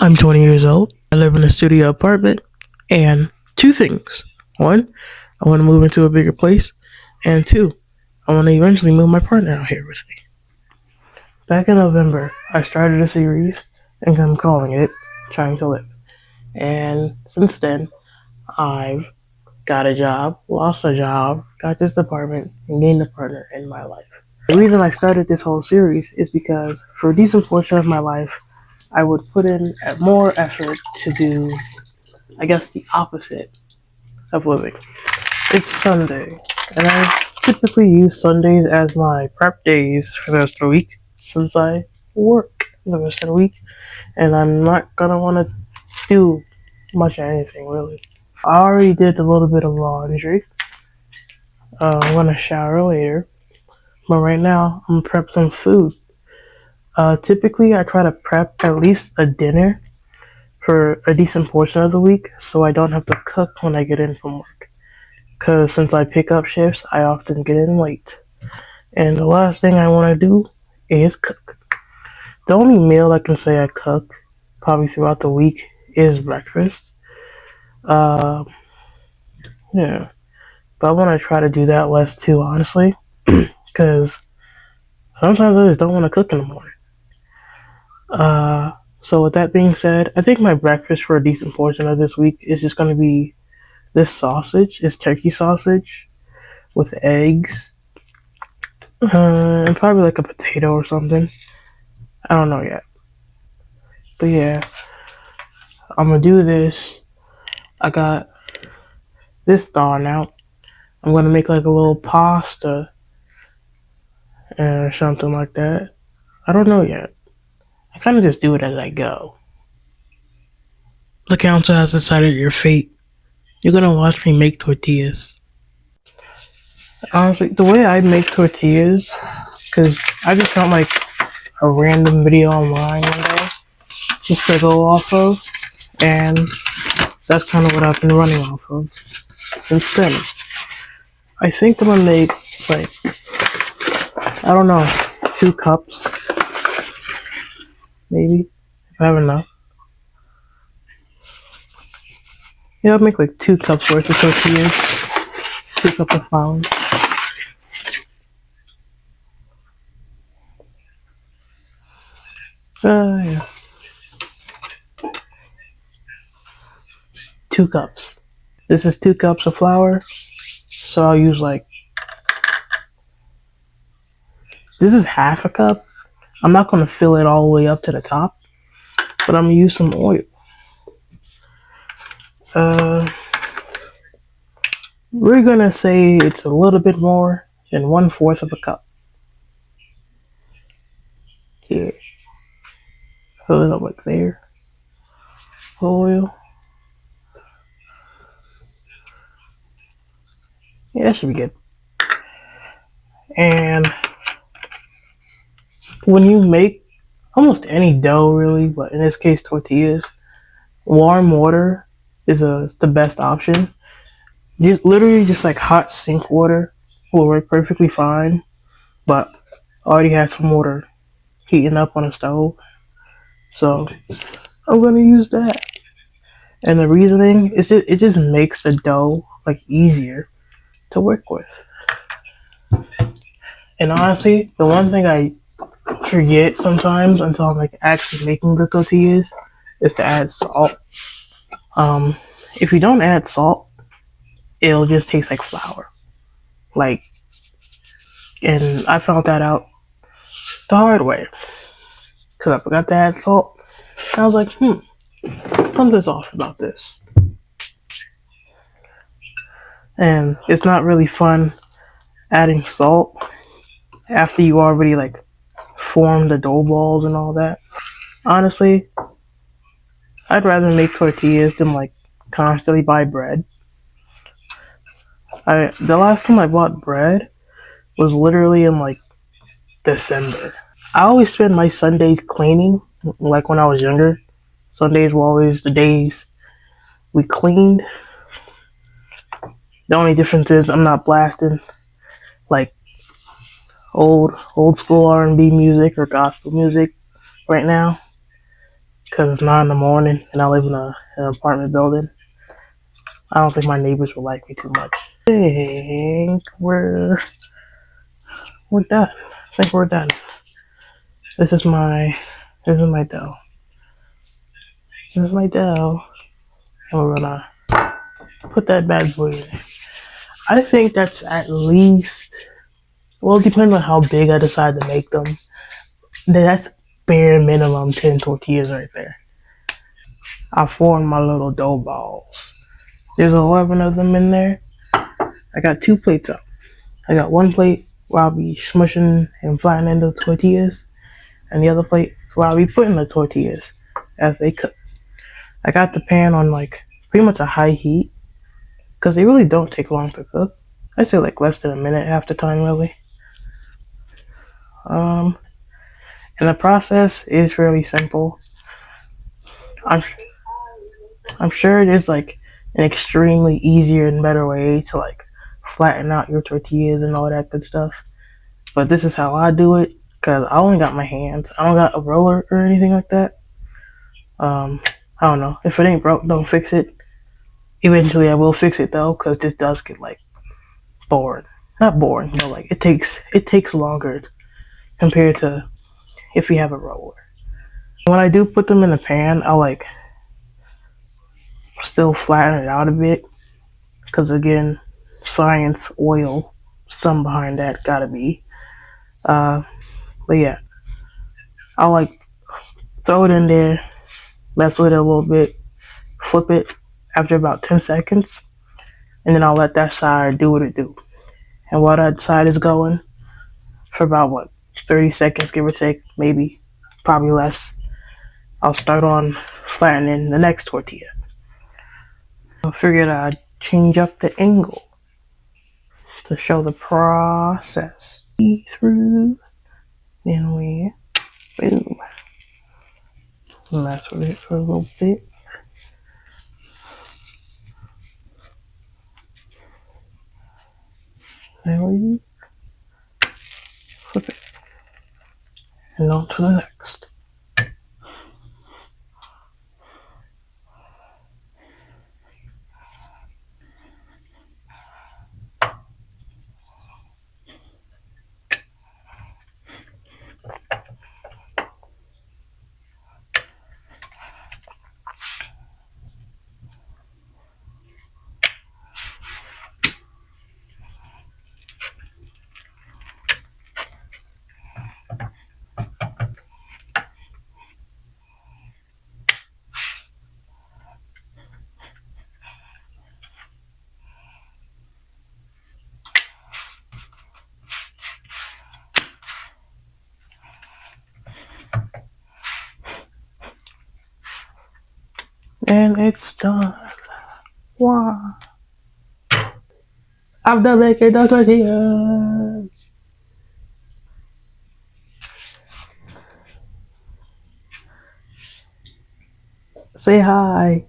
I'm 20 years old. I live in a studio apartment, and two things. One, I want to move into a bigger place, and two, I want to eventually move my partner out here with me. Back in November, I started a series, and I'm calling it Trying to Live. And since then, I've got a job, lost a job, got this apartment, and gained a partner in my life. The reason I started this whole series is because for a decent portion of my life, I would put in more effort to do, I guess, the opposite of living. It's Sunday, and I typically use Sundays as my prep days for the rest of the week since I work the rest of the week, and I'm not gonna want to do much of anything really. I already did a little bit of laundry. I'm gonna shower later, but right now I'm gonna prep some food. Typically, I try to prep at least a dinner for a decent portion of the week so I don't have to cook when I get in from work. Because since I pick up shifts, I often get in late. And the last thing I want to do is cook. The only meal I can say I cook probably throughout the week is breakfast. Uh, yeah. But I want to try to do that less too, honestly. Because sometimes I just don't want to cook in the morning. Uh, so with that being said, I think my breakfast for a decent portion of this week is just going to be this sausage. It's turkey sausage with eggs, and probably like a potato or something. I don't know yet. But yeah, I'm gonna do this. I got this thawing out. I'm gonna make like a little pasta or something like that. I don't know yet. I kind of just do it as I go. The council has decided your fate. You're gonna watch me make tortillas. Honestly, the way I make tortillas, because I just found like a random video online one day just to go off of, and that's kind of what I've been running off of since then. I think I'm gonna make like, I don't know, 2 cups maybe if I have enough. Yeah, I'll make like 2 cups worth of tortillas, 2 cups of flour. Yeah, 2 cups. This is 2 cups of flour, so I'll use like, this is half a cup. I'm not gonna fill it all the way up to the top, but I'm gonna use some oil. Uh, we're gonna say it's a little bit more than 1/4 of a cup. Yeah, fill it up like there. Oil. Yeah, that should be good. And when you make almost any dough, really, but in this case, tortillas, warm water is the best option. Just literally just like hot sink water will work perfectly fine, but I already had some water heating up on the stove, so I'm gonna use that. And the reasoning is it just makes the dough like easier to work with. And honestly, the one thing I forget sometimes until I'm like actually making the tortillas is to add salt. Um, if you don't add salt, it'll just taste like flour. Like, and I found that out the hard way because I forgot to add salt. I was like, something's off about this. And it's not really fun adding salt after you already like form the dough balls and all that. Honestly, I'd rather make tortillas than like constantly buy bread. The last time I bought bread was literally in like December. I always spend my Sundays cleaning, like when I was younger. Sundays were always the days we cleaned. The only difference is I'm not blasting like old school R&B music or gospel music right now. because it's 9 in the morning and I live in an apartment building. I don't think my neighbors will like me too much. I think we're done. I think we're done. This is my dough. This is my dough, and we're gonna put that bad boy in there. I think that's at least, well, it depends on how big I decide to make them. That's bare minimum 10 tortillas right there. I formed my little dough balls. There's 11 of them in there. I got 2 plates up. I got one plate where I'll be smushing and flattening the tortillas, and the other plate where I'll be putting the tortillas as they cook. I got the pan on like pretty much a high heat because they really don't take long to cook. I say like less than a minute half the time, really. Um, and the process is really simple. I'm I'm sure there's like an extremely easier and better way to like flatten out your tortillas and all that good stuff. But this is how I do it because I only got my hands. I don't got a roller or anything like that. Um, I don't know. If it ain't broke, don't fix it. Eventually, I will fix it though because this does get like boring. Not boring, but like it takes longer compared to if you have a roller. When I do put them in the pan, I'll like still flatten it out a bit because again, science, oil, some behind that gotta be. Uh, but yeah, I'll like throw it in there, mess with it a little bit, flip it after about 10 seconds, and then I'll let that side do what it do. And while that side is going for about what 30 seconds, give or take, maybe, probably less, I'll start on flattening the next tortilla. I figured I'd change up the angle to show the process. Through, then we boom, mess with it for a little bit. There we flip it, and on to the next. And it's done. Wow. I'm done making the tortillas. Say hi.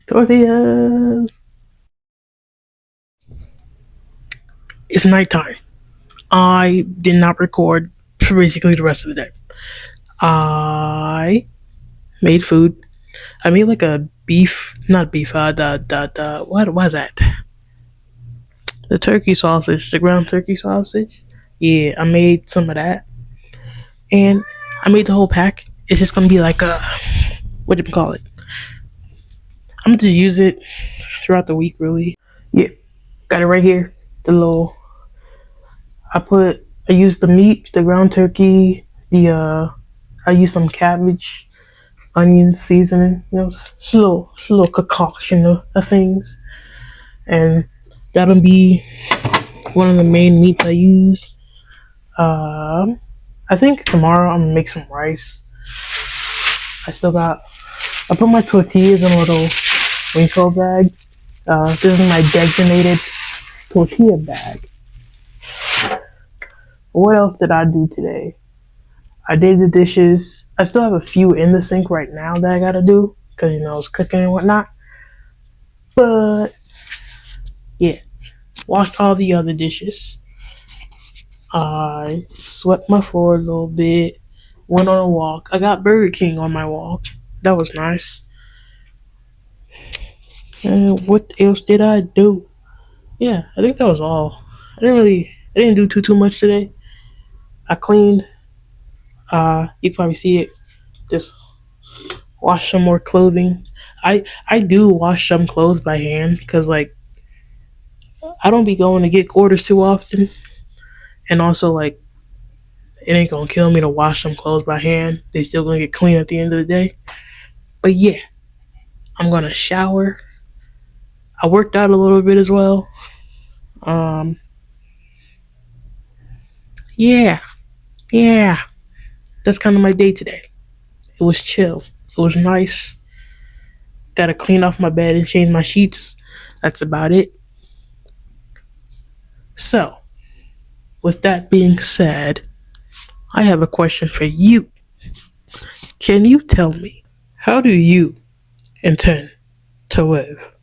Tortillas. It's nighttime. I did not record for basically the rest of the day. I made food. I made like a beef, not beef, the, what was that? The turkey sausage, the ground turkey sausage. Yeah, I made some of that. And I made the whole pack. It's just gonna be like a, what do you call it? I'm gonna just use it throughout the week, really. Yeah, got it right here. The little, I used the meat, the ground turkey, I used some cabbage, onion seasoning, just a little concoction of things. And that'll be one of the main meats I use. I think tomorrow I'm gonna make some rice. I still got, I put my tortillas in a little Winco bag. This is my designated tortilla bag. What else did I do today? I did the dishes. I still have a few in the sink right now that I gotta do because it's cooking and whatnot. But yeah, washed all the other dishes. I swept my floor a little bit, went on a walk. I got Burger King on my walk. That was nice. And what else did I do? Yeah, I think that was all. I didn't do too much today. I cleaned. You can probably see it. Just wash some more clothing. I do wash some clothes by hand because like I don't be going to get orders too often, and also like it ain't gonna kill me to wash some clothes by hand. They still gonna get clean at the end of the day. But yeah, I'm gonna shower. I worked out a little bit as well. Um, yeah, yeah. That's kind of my day today. It was chill. It was nice. Gotta clean off my bed and change my sheets. That's about it. So, with that being said, I have a question for you. Can you tell me how do you intend to live?